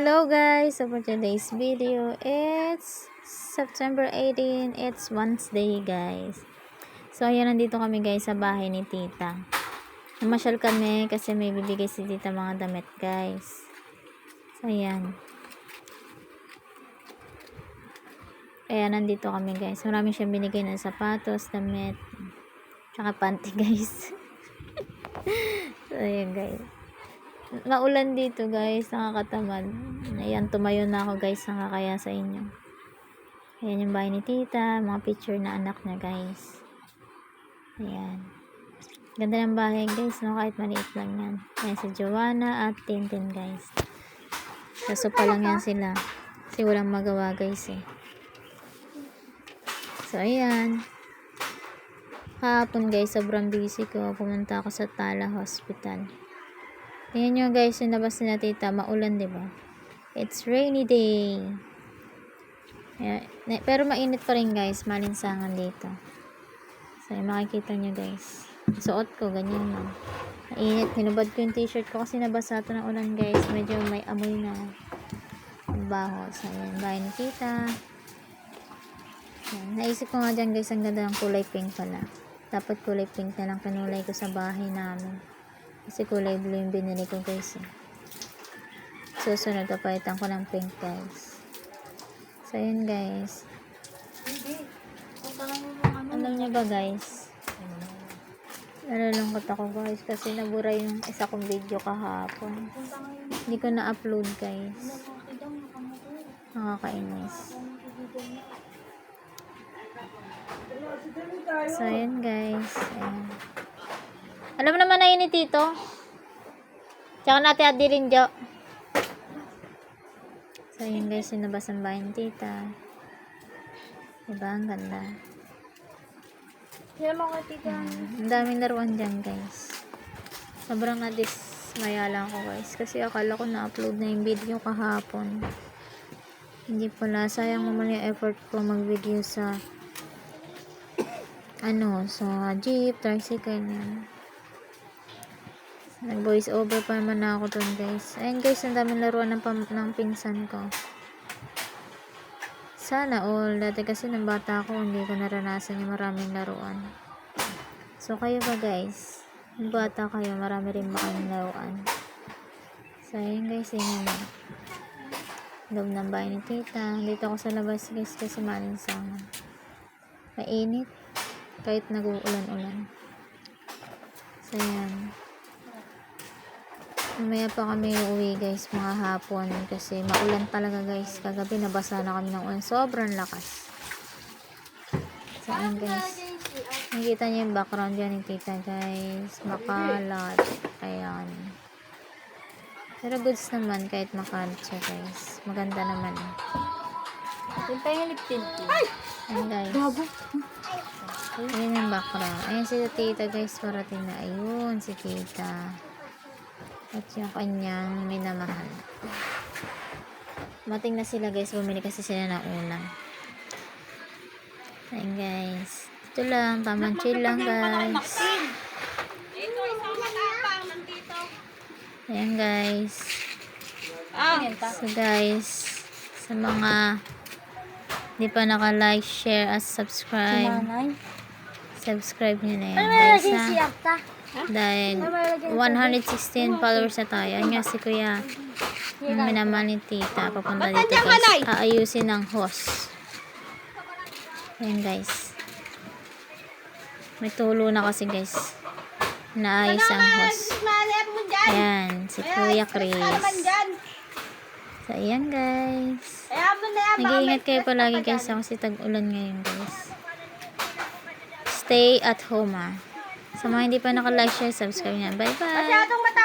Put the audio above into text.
Hello guys, so for today's video, it's September 18, it's Wednesday guys. So ayan, nandito kami guys sa bahay ni tita. Namasyal kami kasi may bibigay si tita mga damit guys. So ayan. Ayan, nandito kami guys. Marami siyang binigay ng sapatos, damit, tsaka panty guys. So ayan guys. Maulan dito guys, nakakatamad. Ayan, tumayo na ako guys, nakakaya sa inyo. Ayan yung bahay ni tita, mga picture na anak niya guys. Ayan. Ganda ng bahay guys, no? Kahit maliit lang yan. Ayan si Joanna at Tintin guys. Kaso pa lang yan sila. Kasi walang magawa guys eh. So ayan. Kahapon guys, sobrang busy ko. Pumunta ako sa Tala Hospital. Tingnan nyo guys, yung labas nila tita, maulan diba? It's rainy day. Yeah. Pero mainit pa rin guys, malinsangan dito. So, makikita nyo guys. Suot ko, ganyan lang. Mainit, hinubad ko yung t-shirt ko kasi nabasa ito ng ulan guys. Medyo may amoy na baho. So, ayan, bahay ni tita. Ayan. Naisip ko nga dyan guys, ang ganda ng kulay pink pala. Dapat kulay pink na lang kinulay ko sa bahay namin. Kasi kulay blue yung binili ko guys eh. Susunod, papalitan ko ng pink guys. So yun guys. Alam niyo ba guys? Nalulungkot ako guys kasi nabura yung isa kong video kahapon. Hindi ko na-upload guys. Nakakainis. So yun guys. Ayan. Alam mo naman na yun ni tito. Tsaka natin at din Jo. So yun guys, sinabas ang bahay ni tita. Diba? Ang ganda. Ang daming laruan dyan guys. Sobrang na-dismaya lang ako guys. Kasi akala ko na-upload na yung video kahapon. Hindi pala. Sayang naman yung effort ko mag-video sa sa jeep, tricycle yan. Nag-voice over pa naman na ako dun guys. Ayun guys, ang daming laruan ng pinsan ko. Sana all. Dati kasi nang bata ako, hindi ko naranasan yung maraming laruan. So kayo ba guys? Nung bata kayo, marami rin ba kayong laruan? So ayun guys, yun naman. Loob ng bahay ni tita. Dito ako sa labas guys kasi malinsangan. Mainit. Kahit nag-uulan-ulan. So yan. Mamaya pa kami uuwi guys, mga hapon. Kasi maulan talaga guys. Kagabi nabasa na kami ng ulan. Sobrang lakas. So yan guys. Nakikita niyo yung background dyan ni tita guys. Makalat. Ayan. Pero goods naman kahit makalat siya guys. Maganda naman. Tinta yung lip tint. Ayan guys. Ayan yung background. Ayan si tita guys. Parating na. Ayun si tita. At yung kanyang minamahal. Mating na sila guys. Bumili kasi sila ng ulam. Ayan guys. Ito lang. Tamang chill lang guys. Ayan guys. So guys. Sa mga di pa naka-like, share, at subscribe. Subscribe nyo na yan guys ha. Dahil 116 followers na tayo. Ayan nga si kuya. Yung minamahal ni tita. Papunta dito guys. Aayusin ng host. Ayan guys. May tulo na kasi guys. Naayos ang host. Ayan. Si Kuya Chris. So ayan guys. Nag-iingat kayo palagi guys. Kasi tag-ulan ngayon guys. Stay at home ha. Sa mga hindi pa naka-like, share, subscribe niya. Bye bye!